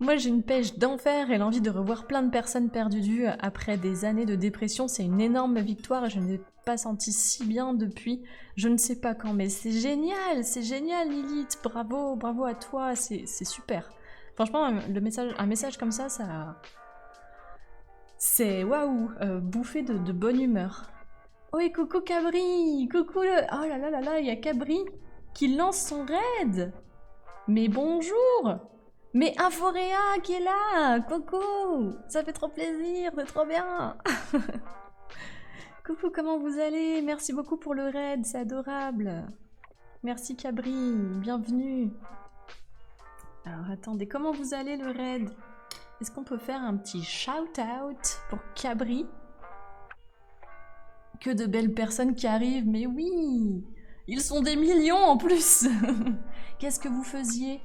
Moi j'ai une pêche d'enfer et l'envie de revoir plein de personnes perdues de vue après des années de dépression, c'est une énorme victoire et je ne l'ai pas senti si bien depuis je ne sais pas quand, mais c'est génial Lilith, bravo, bravo à toi, c'est super. Franchement, un message comme ça, c'est waouh, bouffé de bonne humeur. Oh et coucou Cabri, coucou le... Oh là là là là, il y a Cabri qui lance son raid. Mais bonjour. Mais Inforea qui est là, coucou, ça fait trop plaisir, c'est trop bien. Coucou, comment vous allez? Merci beaucoup pour le raid, c'est adorable. Merci Cabri, bienvenue. Alors attendez, comment vous allez le raid? Est-ce qu'on peut faire un petit shout-out pour Cabri? Que de belles personnes qui arrivent, mais oui! Ils sont des millions en plus. Qu'est-ce que vous faisiez?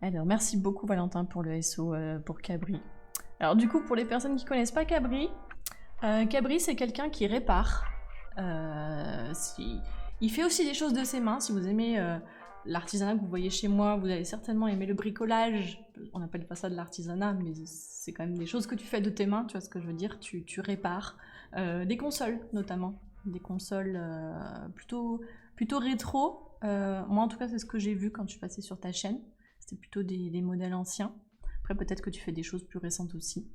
Alors, merci beaucoup Valentin pour le SO pour Cabri. Alors du coup, pour les personnes qui connaissent pas Cabri, Cabri c'est quelqu'un qui répare. Il fait aussi des choses de ses mains. Si vous aimez l'artisanat que vous voyez chez moi, vous allez certainement aimer le bricolage. On appelle pas ça de l'artisanat, mais c'est quand même des choses que tu fais de tes mains, tu vois ce que je veux dire, tu répares. Des consoles notamment, des consoles plutôt rétro. Moi en tout cas c'est ce que j'ai vu quand je suis passée sur ta chaîne. C'était plutôt des modèles anciens. Après, peut-être que tu fais des choses plus récentes aussi.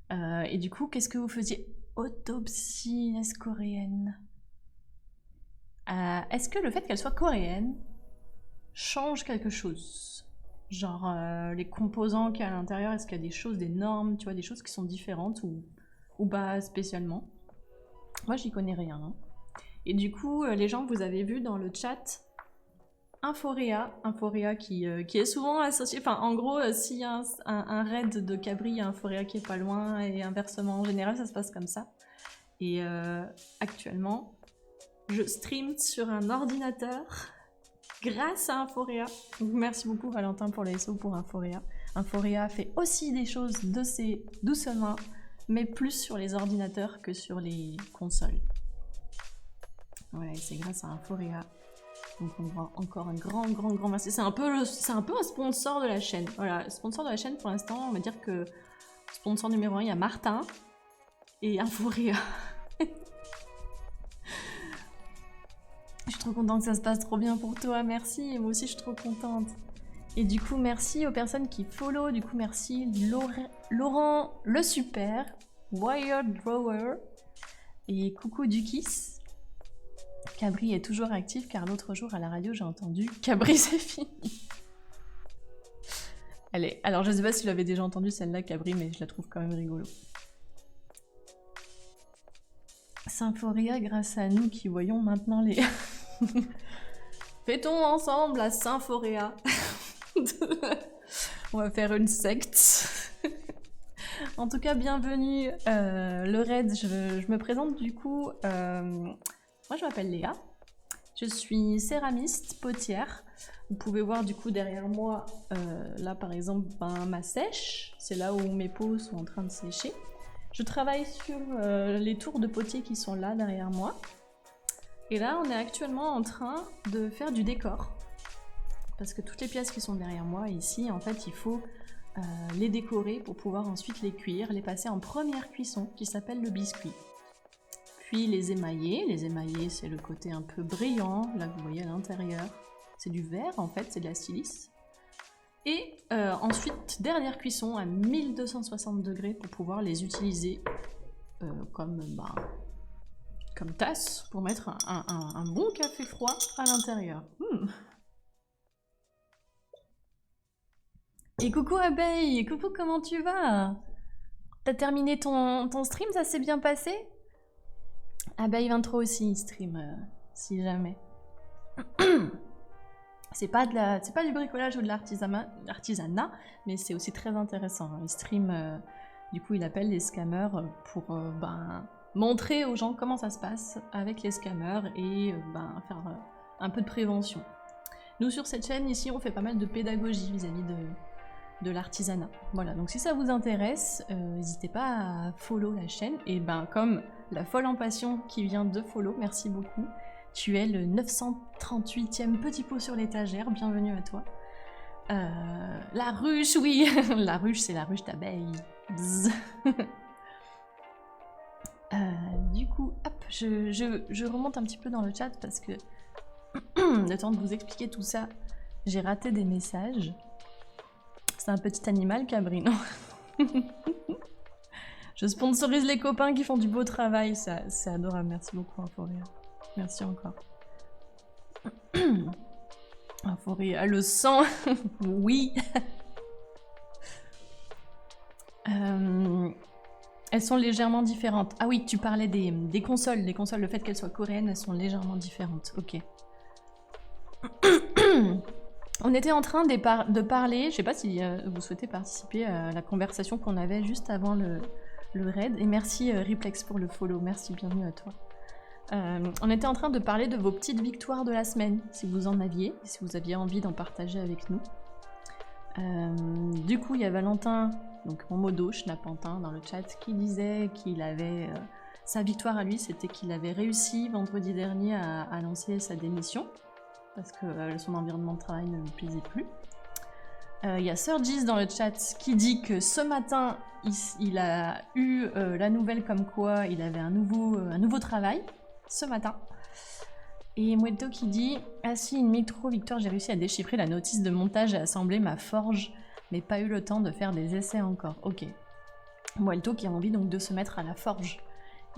Et du coup, qu'est-ce que vous faisiez? Autopsie est-coréenne. Est-ce que le fait qu'elle soit coréenne change quelque chose? Genre, les composants qu'il y a à l'intérieur, est-ce qu'il y a des choses, des normes, tu vois, des choses qui sont différentes ou pas spécialement? Moi, j'y connais rien. Hein. Et du coup, les gens que vous avez vus dans le chat, Inforéa qui est souvent associé, enfin en gros s'il y a un raid de Cabri, il y a Inforéa qui est pas loin et inversement, en général ça se passe comme ça. Et actuellement je stream sur un ordinateur grâce à Inforéa. Donc merci beaucoup Valentin pour les SO pour Inforéa. Inforéa fait aussi des choses de ses douces mains, mais plus sur les ordinateurs que sur les consoles. Voilà, et c'est grâce à Inforéa. Donc on voit encore un grand merci. C'est un peu un sponsor de la chaîne. Voilà, sponsor de la chaîne pour l'instant, on va dire que sponsor numéro 1, il y a Martin et Inforéa. Je suis trop contente que ça se passe trop bien pour toi, merci. Et moi aussi je suis trop contente. Et du coup merci aux personnes qui follow, du coup merci Laurent le super, Wired Drawer et coucou Dukis. Cabri est toujours actif car l'autre jour à la radio j'ai entendu Cabri c'est fini. Allez, alors je sais pas si tu l'avais déjà entendu celle-là Cabri, mais je la trouve quand même rigolo. Symphoria grâce à nous qui voyons maintenant les... Fêtons ensemble la Symphoria. On va faire une secte. En tout cas, bienvenue le raid. Je me présente du coup... Moi, je m'appelle Léa, je suis céramiste, potière. Vous pouvez voir du coup derrière moi, là par exemple, ma sèche. C'est là où mes pots sont en train de sécher. Je travaille sur les tours de potier qui sont là derrière moi. Et là, on est actuellement en train de faire du décor. Parce que toutes les pièces qui sont derrière moi ici, en fait, il faut les décorer pour pouvoir ensuite les cuire, les passer en première cuisson qui s'appelle le biscuit. Puis les émailler c'est le côté un peu brillant, là vous voyez à l'intérieur, c'est du verre en fait, c'est de la silice. Et ensuite, dernière cuisson à 1260 degrés pour pouvoir les utiliser comme tasse pour mettre un bon café froid à l'intérieur. Et coucou Abeille, coucou comment tu vas? T'as terminé ton stream, ça s'est bien passé? Abeille 23 aussi, il stream, si jamais. C'est pas du bricolage ou de l'artisanat, mais c'est aussi très intéressant. Il stream, du coup il appelle les scammers pour montrer aux gens comment ça se passe avec les scammers et faire un peu de prévention. Nous sur cette chaîne ici on fait pas mal de pédagogie vis-à-vis de l'artisanat. Voilà, donc si ça vous intéresse, n'hésitez pas à follow la chaîne. Et comme la folle en passion qui vient de follow, merci beaucoup. Tu es le 938e petit pot sur l'étagère, bienvenue à toi. La ruche, oui, la ruche c'est la ruche d'abeille. Du coup, hop, je remonte un petit peu dans le chat parce que le temps de vous expliquer tout ça, j'ai raté des messages. C'est un petit animal, Cabri, non? Je sponsorise les copains qui font du beau travail, c'est adorable. Merci beaucoup, Inforéa. Merci encore. Inforéa, le sang, oui. Elles sont légèrement différentes. Ah oui, tu parlais des consoles. Les consoles, le fait qu'elles soient coréennes, elles sont légèrement différentes. Ok. On était en train de parler, je sais pas si vous souhaitez participer à la conversation qu'on avait juste avant le raid. Et merci Riplex pour le follow, merci, bienvenue à toi. On était en train de parler de vos petites victoires de la semaine, si vous en aviez, si vous aviez envie d'en partager avec nous. Du coup, il y a Valentin, donc mon modo, Schnapantin, dans le chat, qui disait qu'il avait... sa victoire à lui, c'était qu'il avait réussi vendredi dernier à lancer sa démission, parce que son environnement de travail ne lui plaisait plus. Il y a Surgis dans le chat qui dit que ce matin, il a eu la nouvelle comme quoi il avait un nouveau travail, ce matin. Et Muerto qui dit « Ah si, une micro-victoire, j'ai réussi à déchiffrer la notice de montage et assembler ma forge, mais pas eu le temps de faire des essais encore. » Ok. Muerto qui a envie donc de se mettre à la forge,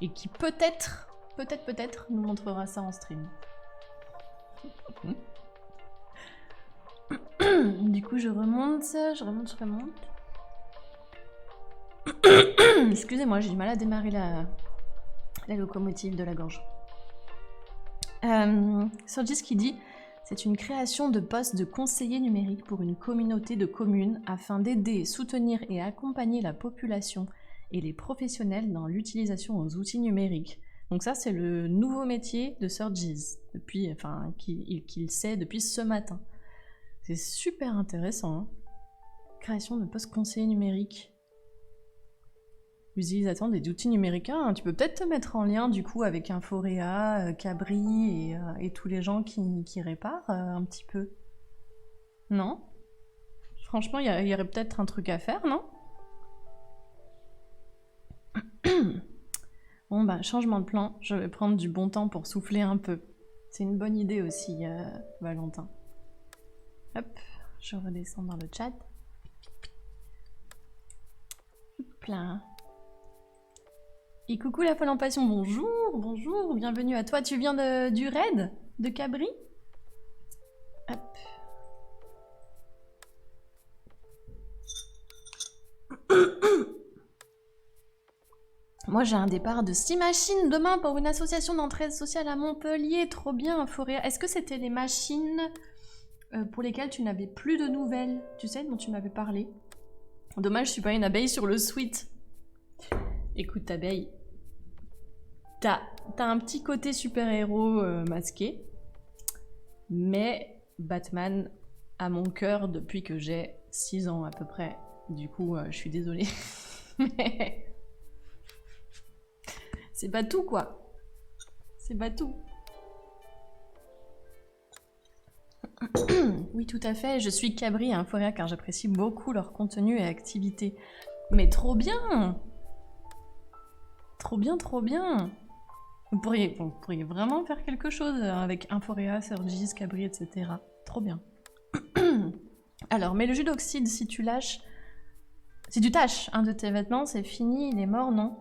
et qui peut-être nous montrera ça en stream. Du coup, je remonte. Excusez-moi, j'ai du mal à démarrer la locomotive de la gorge. Surgis qui dit « C'est une création de poste de conseiller numérique pour une communauté de communes afin d'aider, soutenir et accompagner la population et les professionnels dans l'utilisation aux outils numériques. » Donc ça, c'est le nouveau métier de Surgis, qu'il sait depuis ce matin. C'est super intéressant, hein. Création de poste conseiller numérique. Utilisateurs des outils numériques, hein. Tu peux peut-être te mettre en lien du coup avec Inforea, Cabri et tous les gens qui réparent un petit peu. Non? Franchement, il y aurait peut-être un truc à faire, non? Bon bah, changement de plan, je vais prendre du bon temps pour souffler un peu. C'est une bonne idée aussi, Valentin. Hop, je redescends dans le chat. Hop là. Et coucou la folle en passion, bonjour, bienvenue à toi. Tu viens du raid de Cabri? Hop. Moi j'ai un départ de 6 machines demain pour une association d'entraide sociale à Montpellier, trop bien, Inforea. Est-ce que c'était les machines pour lesquelles tu n'avais plus de nouvelles, tu sais, dont tu m'avais parlé? Dommage, je suis pas une abeille sur le suite. Écoute, abeille, t'as un petit côté super-héros masqué, mais Batman a mon cœur depuis que j'ai 6 ans à peu près. Du coup, je suis désolée. Mais... c'est pas tout, quoi. C'est pas tout. Oui, tout à fait. Je suis Cabri et Inforea car j'apprécie beaucoup leur contenu et activité. Mais trop bien! Trop bien, trop bien! Vous pourriez vraiment faire quelque chose avec Inforea, Surgis, Cabri, etc. Trop bien. Alors, mais le jus d'oxyde, si tu lâches... si tu tâches un de tes vêtements, c'est fini, il est mort, non?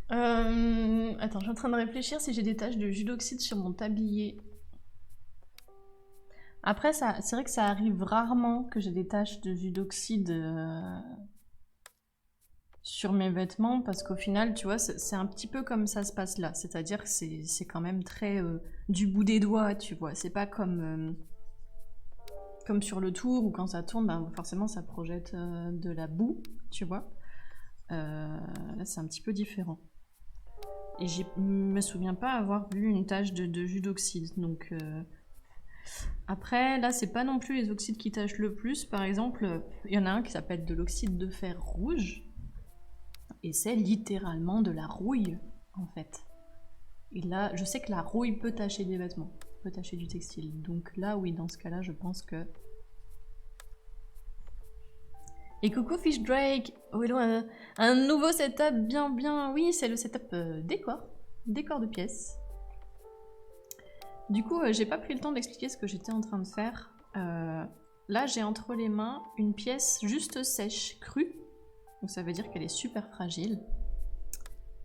Attends, je suis en train de réfléchir si j'ai des taches de jus d'oxyde sur mon tablier. Après, c'est vrai que ça arrive rarement que j'ai des taches de jus d'oxyde sur mes vêtements, parce qu'au final, tu vois, c'est un petit peu comme ça se passe là. C'est-à-dire que c'est quand même très du bout des doigts, tu vois. C'est pas comme sur le tour, où quand ça tourne, ben, forcément, ça projette de la boue, tu vois. Là, c'est un petit peu différent. Et je me souviens pas avoir vu une tache de jus d'oxyde, donc... Après, là, c'est pas non plus les oxydes qui tâchent le plus. Par exemple, il y en a un qui s'appelle de l'oxyde de fer rouge. Et c'est littéralement de la rouille, en fait. Et là, je sais que la rouille peut tacher des vêtements, peut tacher du textile. Donc là, oui, dans ce cas-là, je pense que... Et coucou Fish Drake! Oh, hello, un nouveau setup bien... Oui, c'est le setup décor de pièces. Du coup, j'ai pas pris le temps d'expliquer ce que j'étais en train de faire. Là, j'ai entre les mains une pièce juste sèche, crue. Donc ça veut dire qu'elle est super fragile.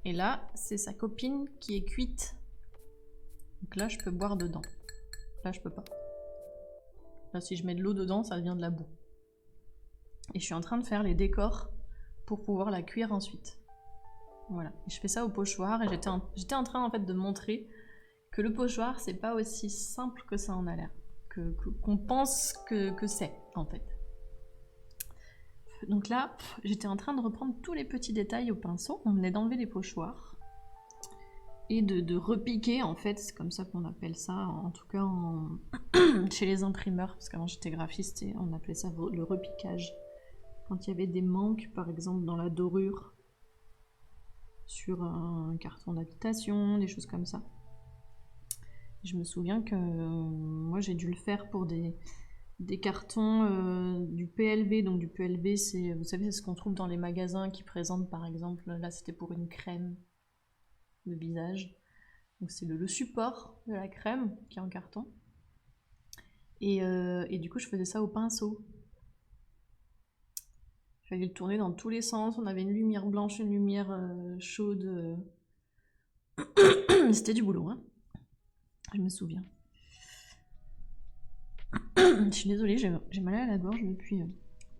Et là, c'est sa copine qui est cuite. Donc là, je peux boire dedans. Là, je peux pas. Là, si je mets de l'eau dedans, ça devient de la boue. Et je suis en train de faire les décors pour pouvoir la cuire ensuite. Voilà. Et je fais ça au pochoir. Et j'étais en train, en fait, de montrer que le pochoir, c'est pas aussi simple que ça en a l'air. Qu'on pense que c'est, en fait. Donc là, j'étais en train de reprendre tous les petits détails au pinceau. On venait d'enlever les pochoirs. et de repiquer en fait, c'est comme ça qu'on appelle ça, en tout cas chez les imprimeurs, parce qu'avant j'étais graphiste et on appelait ça le repiquage. Quand il y avait des manques, par exemple dans la dorure, sur un carton d'habitation, des choses comme ça. Je me souviens que moi j'ai dû le faire pour des cartons du PLV. Donc du PLV, c'est, vous savez, c'est ce qu'on trouve dans les magasins qui présentent, par exemple, là c'était pour une crème de visage. Donc c'est le support de la crème qui est en carton. Et du coup je faisais ça au pinceau. Il fallait le tourner dans tous les sens, on avait une lumière blanche, une lumière chaude. C'était du boulot, hein. Je me souviens. Je suis désolée, j'ai mal à la gorge depuis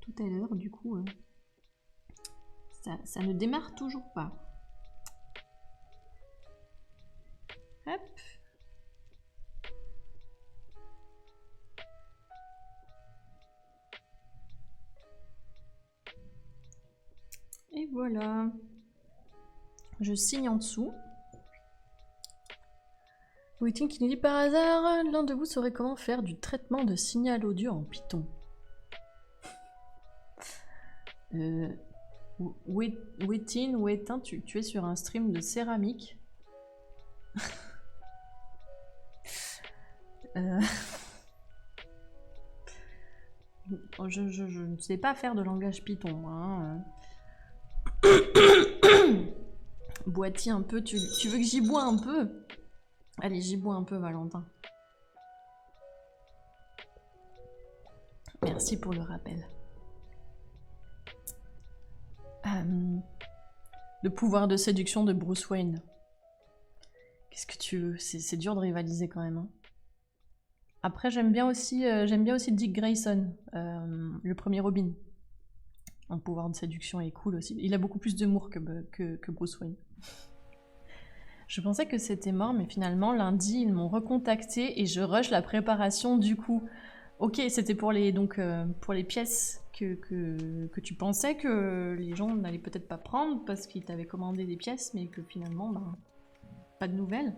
tout à l'heure, du coup ça ne démarre toujours pas. Hop. Et voilà. Je signe en dessous. Waiting qui nous dit par hasard, l'un de vous saurait comment faire du traitement de signal audio en Python. Waiting, tu es sur un stream de céramique. Je ne sais pas faire de langage Python. Hein. Boîtier un peu, tu veux que j'y bois un peu? Allez, j'y bois un peu, Valentin. Merci pour le rappel. Le pouvoir de séduction de Bruce Wayne. Qu'est-ce que tu veux? C'est dur de rivaliser quand même. Hein. Après, j'aime bien aussi Dick Grayson, le premier Robin. Un pouvoir de séduction est cool aussi. Il a beaucoup plus d'humour que Bruce Wayne. Je pensais que c'était mort, mais finalement, lundi, ils m'ont recontacté et je rush la préparation du coup. Ok, c'était pour les pièces que tu pensais que les gens n'allaient peut-être pas prendre parce qu'ils t'avaient commandé des pièces, mais que finalement, pas de nouvelles.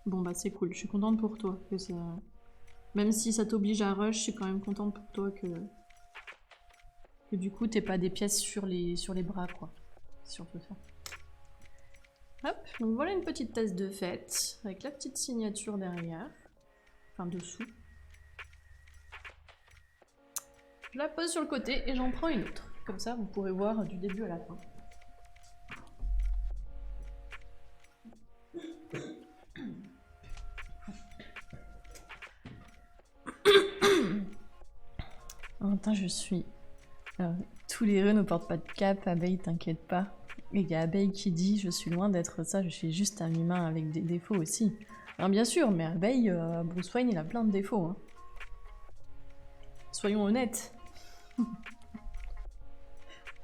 Bon bah c'est cool, je suis contente pour toi. Que ça... Même si ça t'oblige à rush, je suis quand même contente pour toi que du coup t'aies pas des pièces sur les bras quoi. C'est surtout ça. Hop, donc voilà une petite tasse de fête avec la petite signature derrière, enfin dessous. Je la pose sur le côté et j'en prends une autre. Comme ça vous pourrez voir du début à la fin. Attends, je suis... tous les reux ne portent pas de cape, Abeille, t'inquiète pas. Et il y a Abeille qui dit, je suis loin d'être ça, je suis juste un humain avec des défauts aussi. Alors, bien sûr, mais Abeille, Bruce Wayne, il a plein de défauts. Hein. Soyons honnêtes.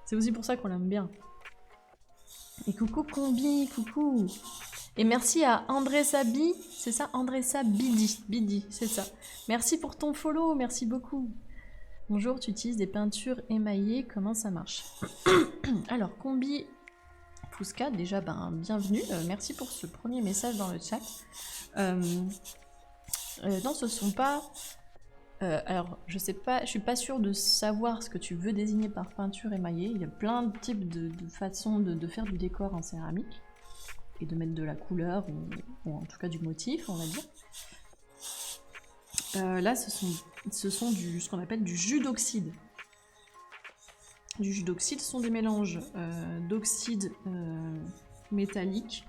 C'est aussi pour ça qu'on l'aime bien. Et coucou Combi, coucou. Et merci à André Sabi, c'est ça, André Bidi, c'est ça. Merci pour ton follow, merci beaucoup. Bonjour, tu utilises des peintures émaillées, comment ça marche? Alors, Combi Fouska, déjà, bienvenue, merci pour ce premier message dans le chat. Non, ce sont pas... alors, je sais pas, je suis pas sûre de savoir ce que tu veux désigner par peinture émaillée. Il y a plein de types de façons de faire du décor en céramique et de mettre de la couleur ou en tout cas du motif, on va dire. Là, ce sont ce qu'on appelle du jus d'oxyde. Du jus d'oxyde sont des mélanges d'oxydes métalliques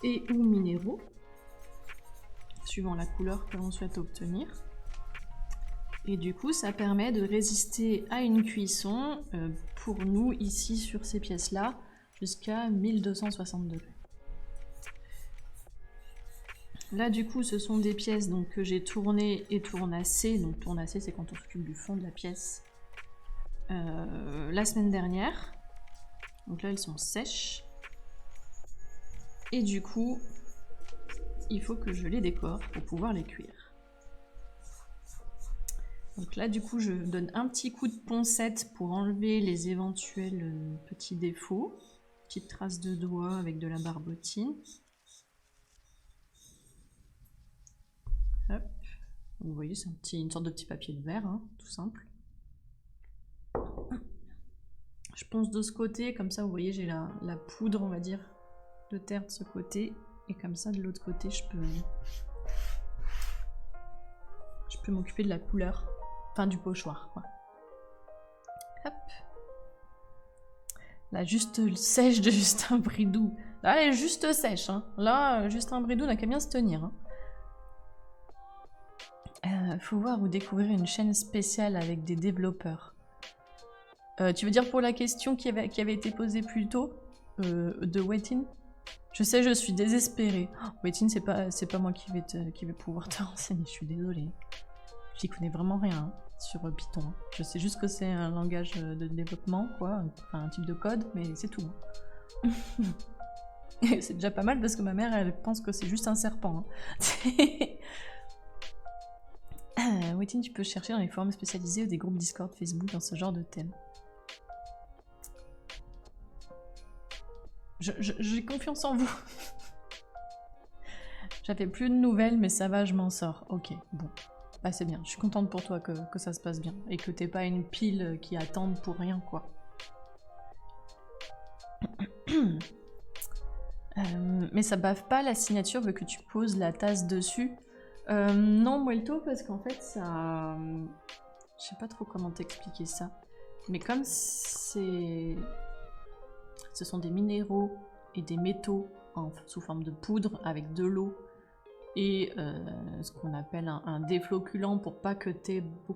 et ou minéraux, suivant la couleur que l'on souhaite obtenir. Et du coup, ça permet de résister à une cuisson, pour nous, ici, sur ces pièces-là, jusqu'à 1260 degrés. Là, du coup, ce sont des pièces donc, que j'ai tournées et tournassées. Donc, tournassées, c'est quand on s'occupe du fond de la pièce. La semaine dernière. Donc là, elles sont sèches. Et du coup, il faut que je les décore pour pouvoir les cuire. Donc là, du coup, je donne un petit coup de poncette pour enlever les éventuels petits défauts Petite trace de doigt avec de la barbotine. Hop. Vous voyez, c'est une sorte de petit papier de verre, hein, tout simple. Je ponce de ce côté, comme ça vous voyez j'ai la poudre, on va dire, de terre de ce côté. Et comme ça de l'autre côté je peux m'occuper de la couleur, enfin du pochoir, quoi. Hop. La juste sèche de Justin Bridou. Là elle est juste sèche, hein. Là Justin Bridou n'a qu'à bien se tenir, hein. Faut voir ou découvrir une chaîne spéciale avec des développeurs. Tu veux dire pour la question qui avait été posée plus tôt de Waitin? Je sais, je suis désespérée. Oh, Waitin, c'est pas moi qui vais pouvoir te renseigner, je suis désolée. J'y connais vraiment rien hein, sur Python. Je sais juste que c'est un langage de développement, quoi, enfin un type de code, mais c'est tout. C'est déjà pas mal parce que ma mère, elle pense que c'est juste un serpent. Hein. Waitin, tu peux chercher dans les forums spécialisés ou des groupes Discord, Facebook dans ce genre de thème. J'ai confiance en vous. J'avais plus de nouvelles, mais ça va, je m'en sors. Ok, bon. Bah c'est bien, je suis contente pour toi que ça se passe bien. Et que t'aies pas une pile qui attende pour rien, quoi. Mais ça bave pas la signature vu que tu poses la tasse dessus. Non, Muelto, parce qu'en fait, ça... Je sais pas trop comment t'expliquer ça. Mais comme ce sont des minéraux et des métaux sous forme de poudre avec de l'eau et ce qu'on appelle un défloculant pour pas que t'aies beaucoup